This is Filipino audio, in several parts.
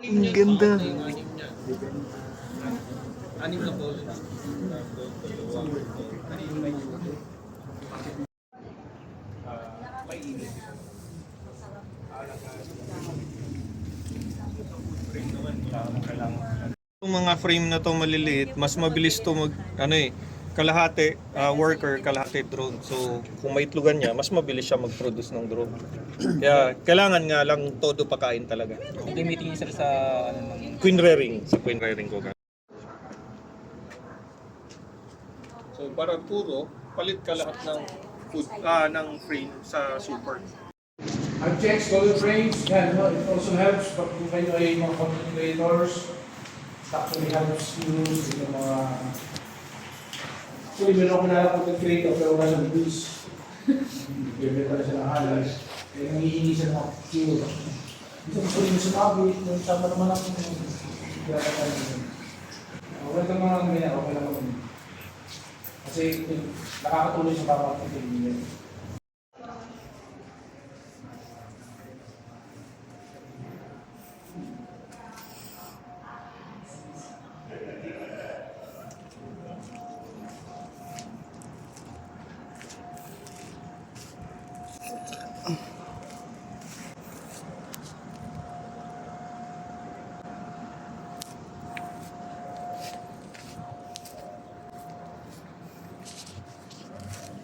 Ang ganda. Anim na ball. Yung mga frame na to maliliit, mas mabilis to mag kalahati worker, kalahati drone. So kung may itlogan niya, mas mabilis siya mag-produce ng drone. Kaya kailangan nga lang todo pakain talaga. Gamitin niyo sir sa Queen rearing, sa queen rearing ko. So para puro, palit ka lahat ng food, ng frame sa super. I've checked golden frames, and it also helps pag kung kayo ay mga content creators, it actually helps you yung mga... Actually, meron ako na content creator pero wala ng views. Bibenta na siya ng halas. Kaya nangihingi siya ng mga views. Gusto ko rin sumabi, yung sama naman ako ng welcome mga ganyan, okay lang naman. Kasi nakakatuloy sa bawat content.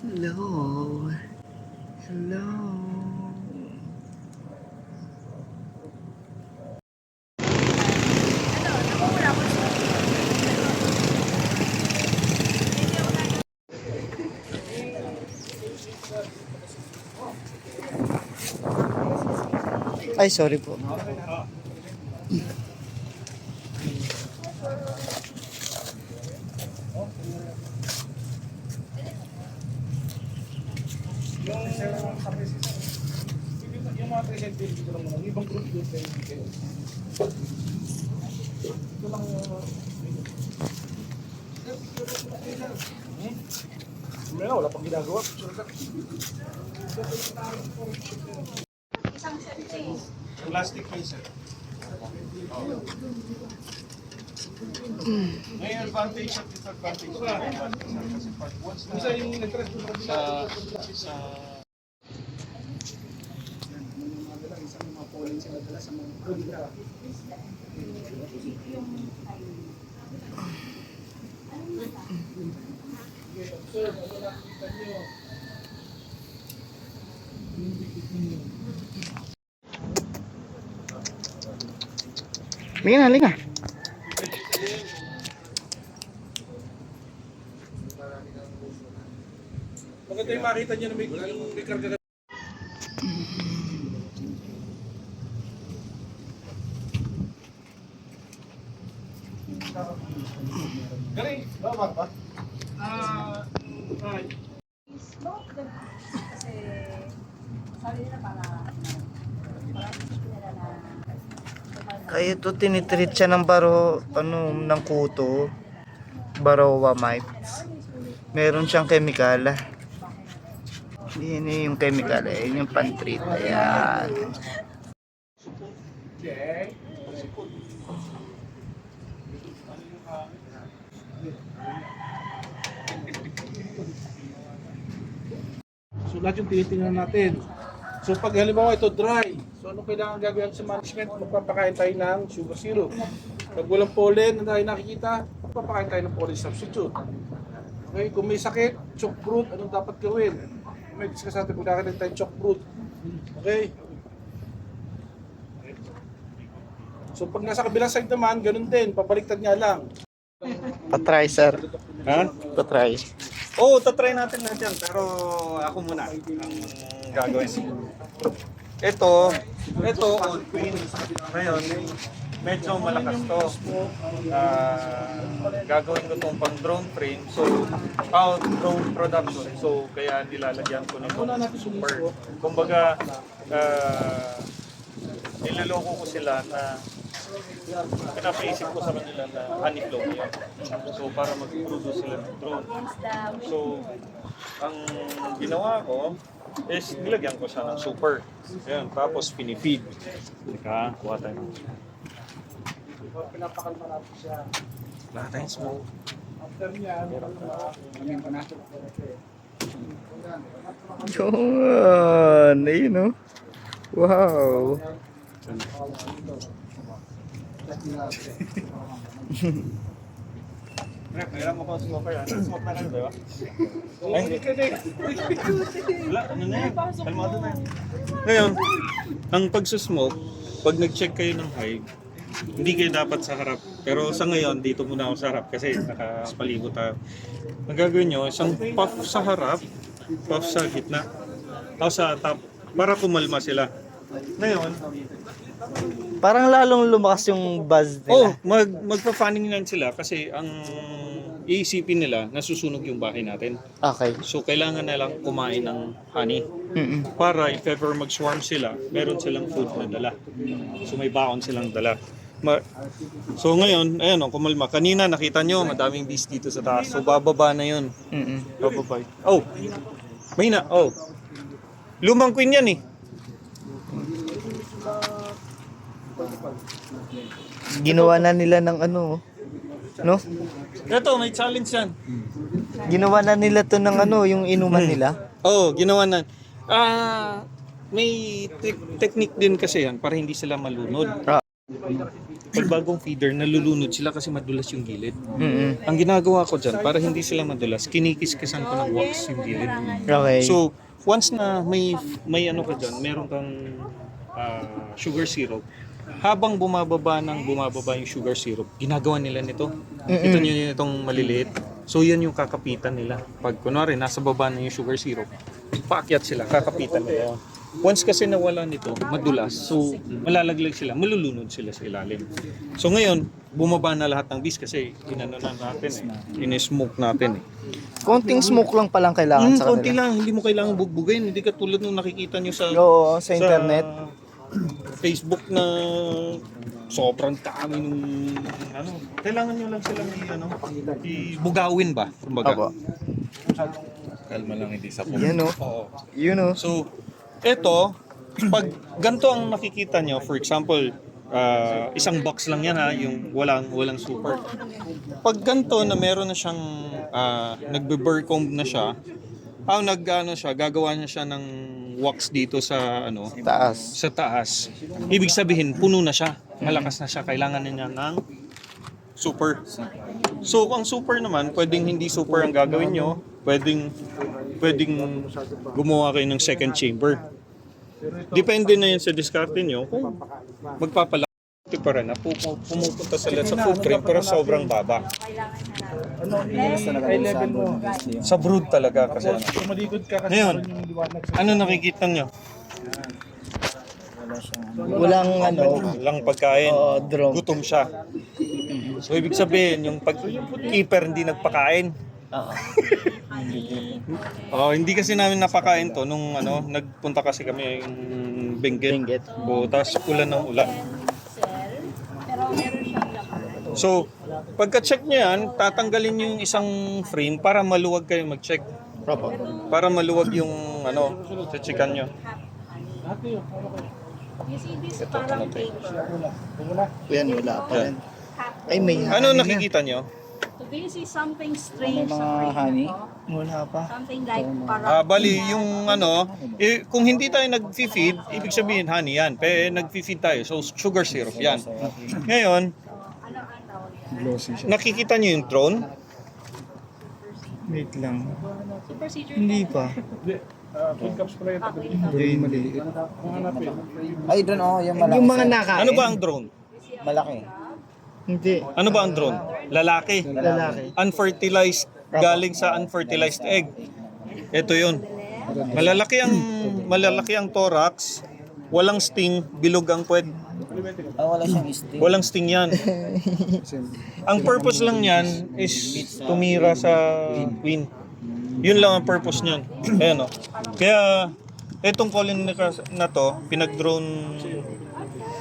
Hello. Hello. Ay, sorry po. Yung mga present bill dito lang muna, ibang group yun kayo dito. Ito lang yung... Meron, wala pang ginagawa. Plastic case. May advantage at disadvantage. Kasi part once na Isa yung nag-trust ko sa isang mga polling sila dala sa mga kulita. Mingin, halika. Maganda yung makita nyo na may karga. Galing, ba ba? Kasi sabi nila para nila na Kaya ito tinitreat siya ng ng kuto. Barowa mites. Meron siyang chemical. Yan yung chemical, yun yung pan-treat. Ayan. Okay. So lahat yung tinitingnan natin. So pag halimbawa ito dry, so ano kailangan gagawin sa management? Magpapakain tayo ng sugar syrup. Pag walang pollen na tayo nakikita, magpapakain tayo ng pollen substitute. Okay, kung may sakit, chalk fruit, anong dapat gawin? May discuss natin kung nakakain tayo chalk fruit. Okay? So pag nasa kabilang side naman, ganun din, pabaliktad niya lang. Patry, sir. Ha? Patry. Oo, tatry natin lahat yan. Pero ako muna ang gagawin. Ito, old queen. Ngayon, medyo malakas to. Gagawin ko itong pang drone frame. So, drone production. So, kaya nilalagyan ko nito ng super. Kumbaga, niloloko ko sila na pinapaisip ko sa kanila na honey flow yan. So, para mag-produce sila ng drone. So, ang ginawa ko is nilagyan ko siya ng super. Ayan, tapos pinifeed. Teka, kuha tayo. Pinapakalma natin siya. Wala tayong smoke. After niyan, Yun, ayun no. Wow. Kailan mo kung smoker yan? Smoke na kayo, di ba? Ay, hindi ka wala, ano na yan? Kalmado na yan. Ngayon, ang pagsusmoke, pag nag-check kayo ng hive, hindi kayo dapat sa harap. Pero sa ngayon, dito muna ako sa harap kasi nakapaligo tayo. Ang gagawin nyo, isang puff sa harap, puff sa gitna, o sa top, para kumalma sila. Ngayon, Parang lalong lumakas yung buzz nila. magpa-fanning lang sila kasi ang iisipin nila, nasusunog yung bahay natin. Okay. So, kailangan na lang kumain ng honey. Mm-mm. Para if ever mag-swarm sila, meron silang food na dala. So, may baon silang dala. So, ngayon, ayan o, kumalma. Kanina, nakita nyo, madaming bees dito sa taas. So, bababa na yun. Mm-mm. Bababa. Oh! May na. Oh! Lumang queen yan eh. Ginawa na nila ng ano, no? Ito, may challenge yan. Ginawa na nila to ng ano, yung inuman nila. Oh, ginawa na. May technique din kasi yan para hindi sila malunod. Ah. Pag bagong feeder, nalulunod sila kasi madulas yung gilid. Mm-mm. Ang ginagawa ko dyan, para hindi sila madulas, kinikiskisan ko ng wax yung gilid. Okay. So, once na may ano ka dyan, meron kang sugar syrup, habang bumababa yung sugar syrup, ginagawa nila nito. Ito nyo itong maliliit. So, yan yung kakapitan nila. Pag kunwari, nasa baba na yung sugar syrup, paakyat sila, kakapitan nila yun. Once kasi nawala nito, madulas, so malalaglag sila, malulunod sila sa ilalim. So ngayon, bumaba na lahat ng bees kasi inano na natin in-smoke natin eh. Konting smoke lang palang kailangan sa Konti kanila. lang, hindi mo kailangan bugbugin. Hindi ka tulad nung nakikita nyo sa Oo, sa internet. Facebook na sobrang dami nung ano. Kailangan nyo lang silang ibugawin ba? Kumbaga. Opo. Kalma lang, hindi sa Yan o. Oo. Yun o. So, eto, pag ganito ang nakikita nyo, for example, isang box lang yan ha, yung walang super. Pag ganito na meron na siyang nagbe-burr comb na siya, gagawa niya siya ng wax dito sa Taas. sa taas. Ibig sabihin, puno na siya. Malakas na siya. Kailangan na niya ng super. So, ang super naman, pwedeng hindi super ang gagawin nyo. Pwedeng gumawa kayo ng second chamber. Depende na yun sa diskarte nyo kung magpapalaki pa rin na pumupunta sila sa food cream pero sobrang baba. high level mo. Sa brood talaga kasi. Kung malikod ka kasi Ngayon, yung liwanag sa ano nakikita nyo? Walang ano. Walang pagkain. Drone. Gutom siya. So ibig sabihin, yung pag-keeper hindi nagpakain. Oo. Hindi kasi namin napakain to nung nagpunta kasi kami yung Benguet. Tapos ulan ng ulan. Pero meron siyang laman. So, pagka-check nyo yan, tatanggalin nyo yung isang frame para maluwag kayo mag-check. Propo. Para maluwag yung checkan nyo. You see this parang paper. Yan, wala pa rin. Ay, may Ano honey na. nakikita nyo? So this is something strange sa frame. Wala pa. Something like parang Bali, yung kung hindi tayo nag-feed, ibig sabihin honey yan. Pero nag-feed tayo, so sugar syrup yan. Ngayon, ano ang tawag yan? nakikita nyo yung drone? Wait lang. Super procedure. Hindi pa. Full cups pala yung tabi. Yung maliit. Hanapin. Ay, doon oh, yung malaki. Yung mga nakain. Ano ba ang drone? Malaki. Hindi. Ano ba ang drone? Lalaki. Lalaki. Unfertilized, galing sa unfertilized egg. Ito yun. Malalaki ang thorax, walang sting, bilog ang puwet. Wala siyang sting. Walang sting yan. Ang purpose lang yan is tumira sa queen. Yun lang ang purpose niyan. Ayan o. Kaya, etong colony na to,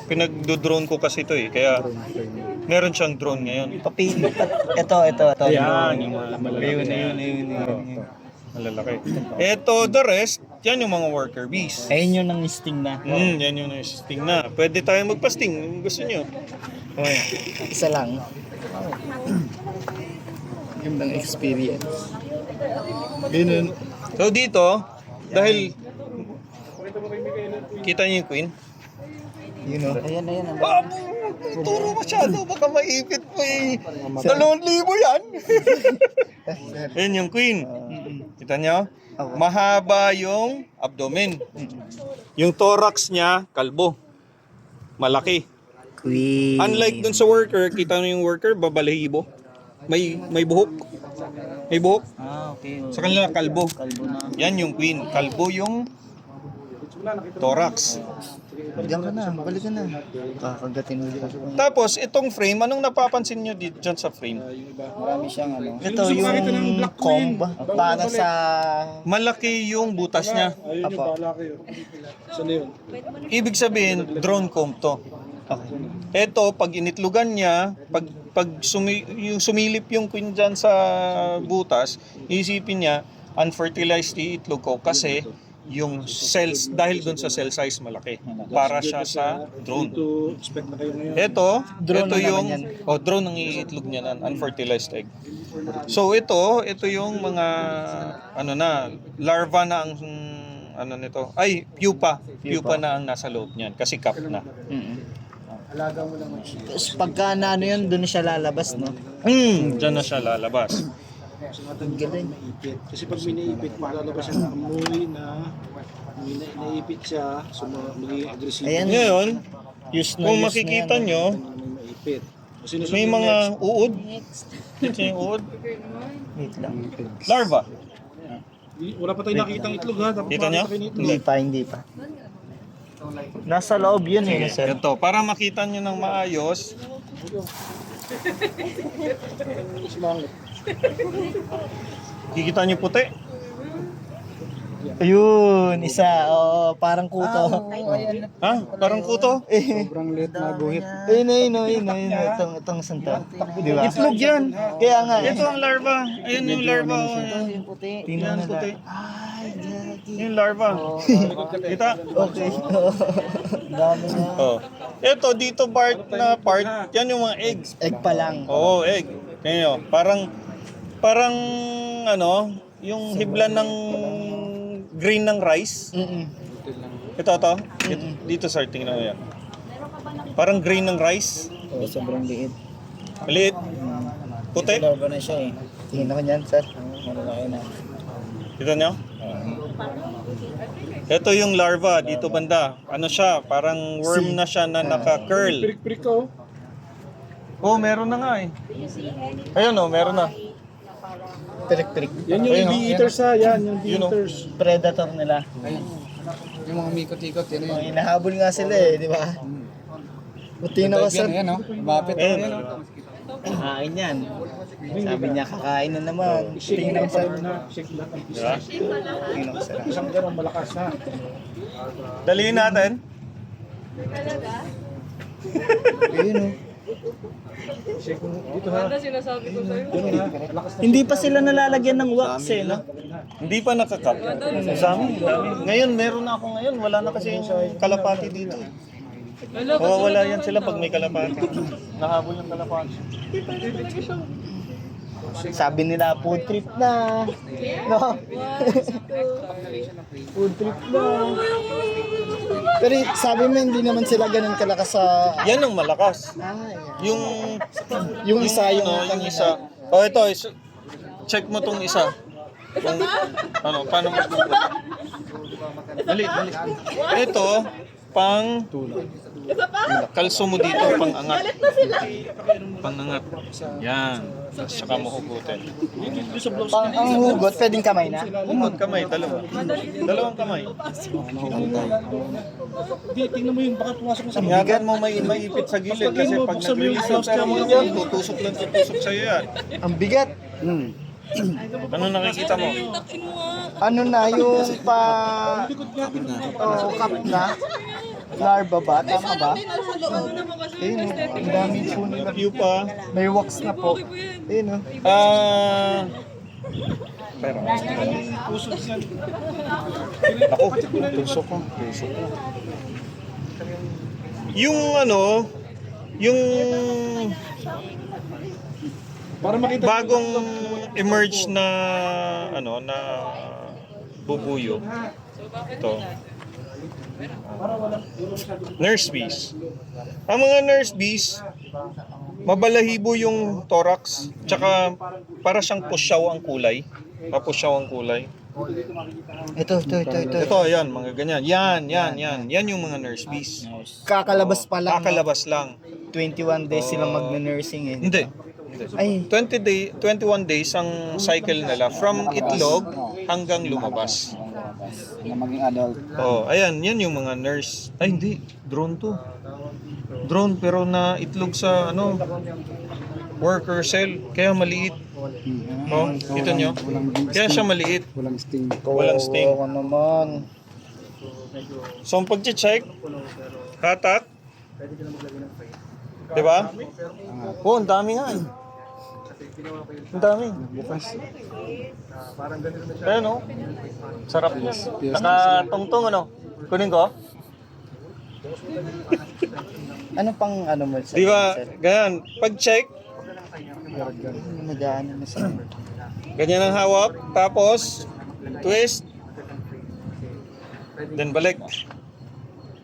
pinagdo-drone ko kasi ito eh. Kaya, meron siyang drone ngayon. Papili. Ito. Yan, yung malaki. Ayun. Malalaki. Ito, the rest, yan yung mga worker bees. Ayun yung nang-sting na. Yan yung sting na. Pwede tayo magpasting kung gusto nyo. Okay. Isa lang. Gandang experience. Ganun. So dito, dahil kita niyo yung queen? You know. Ayan. Ah, turo masyado, baka maipit mo eh. 2,000 yan. Yan yung queen. Kita niyo? Mahaba yung abdomen. Yung thorax niya, kalbo. Malaki. Queen. Unlike dun sa worker, kita niyo yung worker, babalahibo. May buhok. May buhok. Ah, okay. Sa kanila, kalbo. Kalbo na. Yan yung queen. Kalbo yung thorax. Diyan ka na, balik ka na. Kakagatin mo dito. Tapos, itong frame, anong napapansin nyo dito dyan sa frame? Marami siyang ano. Ito Gusto ko makita ng yung black comb queen. para sa... Malaki yung butas niya. Ayun yung bala kayo. Saan yun? Ibig sabihin, drone comb to. Ito, pag initlugan niya, yung sumilip yung queen dyan sa butas, isipin niya, unfertilized yung itlog ko kasi yung cells, dahil dun sa cell size malaki. Para siya sa drone. Dito, expect na kayo ngayon. Ito, Drone ito na yung naman drone ang iitlog niya ng unfertilized egg. So ito yung mga larva na ang nito. Ay, pupa na ang nasa loob niyan kasi cup na. Tapos pagka na ano yun, doon siya lalabas, no? Diyan na siya lalabas. Ang galing. Kasi pag minaipit, maglalabas siya ng amoy na naipit siya, so magiging aggressive. Ayan. Ngayon, Use na kung use makikita na yan. nyo, May maipit. Kasi may mga uod. Ito yung uod. Wait lang. Larva. Wala pa tayong nakikitang itlog ha. Dapat Kita nyo? makita kayo ng itlog. Hindi pa. Nasa loob yun eh, sir. Ito, para makita nyo ng maayos, kikita nyo puti. Ayun, isa. Oo, parang kuto. Ha? Parang kuto? Sobrang late na guhit. Ayun. Itong santa. Di ba? Itlog yan. Kaya nga. Ito ang larva. Ayun yung larva. Yung puti. Tingnan Tingnan puti. Ay, gagi. Yung larva. Kita? Okay. Dami na. Oh. Ito, dito part, yan yung mga eggs. Egg pa lang. Oo, egg. Tingnan nyo. Parang yung hibla ng grain ng rice. Ito. Dito, sir, tingnan mo yan. Parang grain ng rice. Oo, sobrang liit. Maliit. Puti. Larva na siya eh. Tingnan ko niyan, sir. Malaki na. Kita nyo? Ito yung larva, dito banda. Ano siya? Parang worm na siya na naka-curl. Pirik-pirik ko. Oh, meron na nga eh. Ayun meron na. Pirik-pirik. Yan yung Ayun, bee-eaters ha. Yan yung Yun, oh. bee-eaters. Predator nila. Yung mga mikot-ikot, yan Mga inahabol nga sila eh, di ba? Buti na ko, sir. Yan, no? Mapit. Ayun. Kain yan. Sabi niya, kakain na naman. Shake Tingnan lang ko, sir. pa na. Shake lang. Diba? Tingnan ko, sir. Isang ganong malakas ha. Daliin natin. Ayun oh. Shake mo. Dito ha. Ganun ha. Lakas na. Hindi pa sila nalalagyan ng wax eh, no? Hindi pa nakakap. Sa amin, ngayon, meron na ako ngayon. Wala na kasi yung kalapati dito. Wala yan sila pag may kalapati. Nahabol yung kalapati. Sabi nila, food trip na. No? Food trip na. Pero sabi mo, hindi naman sila ganun kalakas sa... Yan ang malakas. Yung Yung isa, yung... yung isa. Oh, ito. Check mo tong isa. Kung, paano mo dali. Ito, pang kalso mo dito, pang angat. Pang angat. Yan. Saka mo hugutin. Ang hugot, pwedeng kamay na. Hugot kamay, dalawa. Dalawang kamay. Hindi, tingnan mo yun. Baka pumasok na sa Ingatan mo maipit sa gilid kasi pag nag-release yung pheromone yan, tutusok sa'yo yan. Ang bigat. Ano nakikita mo? Ano na yung pa... Oh, cup na. Larva ba? Tama ba? Ayun oh. Ang dami po nila. Pupa. May wax na po. Ayun oh. Pero, Puso yan. ako, Puso ko. yung ano, yung Para makita bagong emerge na ano na bubuyo. Ito. Nurse bees. Ang mga nurse bees, mabalahibo yung thorax, tsaka para siyang pusyaw ang kulay. Papusyaw ang kulay. Ito. Ito, yan, mga ganyan. Yan yung mga nurse bees. Kakalabas pa lang. Kakalabas lang. 21 days silang magna-nursing eh. Hindi. Ay, 21 days ang cycle nila from itlog hanggang lumabas. Na maging adult. Oh, ayan, yan yung mga nurse. Ay, hindi. Drone to. Drone pero na itlog sa ano worker cell. Kaya maliit. Oh, kita nyo? Kaya siya maliit. Walang sting. Walang sting. oo naman. So, ang pag-check, hatak. Diba? Oh, ang dami nga eh. Ang dami. Bukas. Ayan oh. Sarap. Nakatungtong ano. Kunin ko. Ano pang ano mo sa Di ba? Ganyan. Pag-check, Nag-ano na siya. ganyan ang hawak. Tapos, twist. Then balik.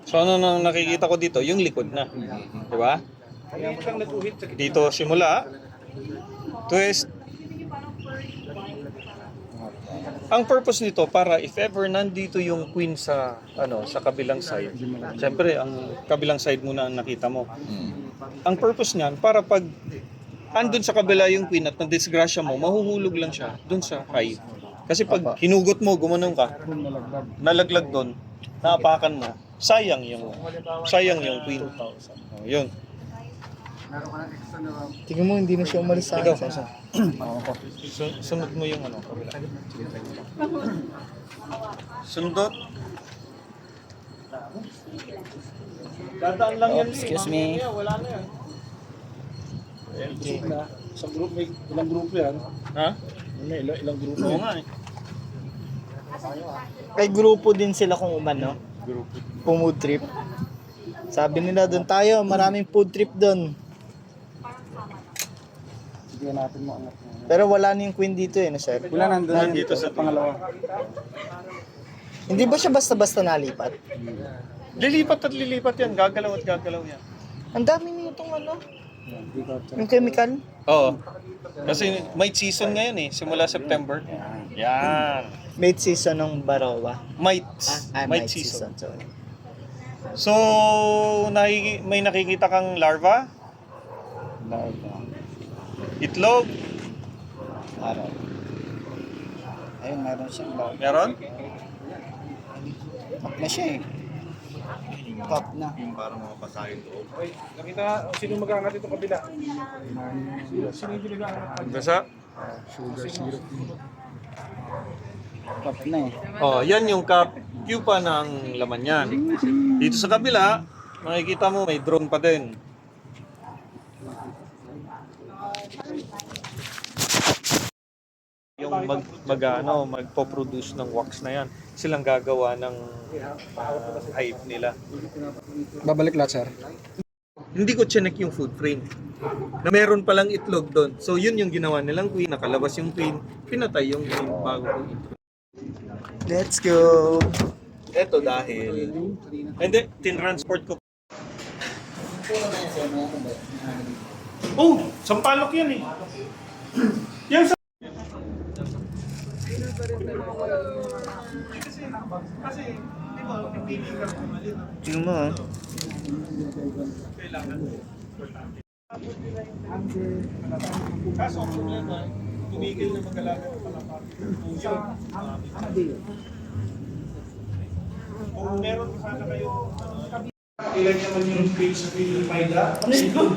So ano nang nakikita ko dito? Yung likod na. Di ba? Dito simula. Twist. Ang purpose nito para if ever nandito yung queen sa ano sa kabilang side. Siyempre ang kabilang side muna ang nakita mo. Ang purpose niyan para pag andun sa kabila yung queen at na-disgrasya mo, mahuhulog lang siya dun sa hive. Kasi pag hinugot mo, gumanong ka, nalaglag dun, naapakan mo, sayang yung queen. Oh, yun. Tingnan mo, hindi na siya umalis sa Ikaw, akin. sunod mo yung ano, kabila. Sundot. Dadaan lang yan. Excuse me. Wala na yan. Sa group, may ilang grupo yan. Ha? May ilang grupo Oo yan. nga eh. Kay grupo din sila kung umano. Food trip. Sabi nila doon tayo, maraming food trip doon. Sige natin mo angat. Pero wala na yung queen dito eh, no sir? Wala nandun Nandito sa pangalawa. Hindi ba siya basta-basta nalipat? Lilipat at lilipat yan. Gagalaw at gagalaw yan. Ang dami na itong ano, yung chemical. Oo. Kasi might season ngayon eh. Simula September. Yan. Mate season ng Barawa. Mites. Might Mate season. sorry. So, may nakikita kang larva, itlog, Araw. Ayun, meron siyang log. meron? Cup na siya eh. Cup na. Nakita, sino mag-aangat itong kabila? Sino yung mag-aangat? Basa? Cup na eh. Oh, yan yung pupa ng laman yan. Dito sa kabila, makikita mo may drone pa din. Yung magpo-produce ng wax na yan, silang gagawa ng hive nila. Babalik lahat, sir. Hindi ko chinek yung food frame. Na meron palang itlog doon. So yun yung ginawa nilang queen, nakalabas yung queen, pinatay yung queen bago ko itlog. Let's go! Eto dahil, hindi, tinransport ko. Oh, sampalok yan eh. Yan sa... Kasi, di ba, pipili ka kumalit. Tingnan mo ah. Kaso ang problema, tumigil na mag-alaga ng palapag. Kung meron sana kayo, Ilan naman yung page sa Pilipayda? Ano yun?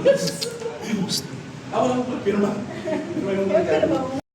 Ako lang, pirma. Pirma yung mga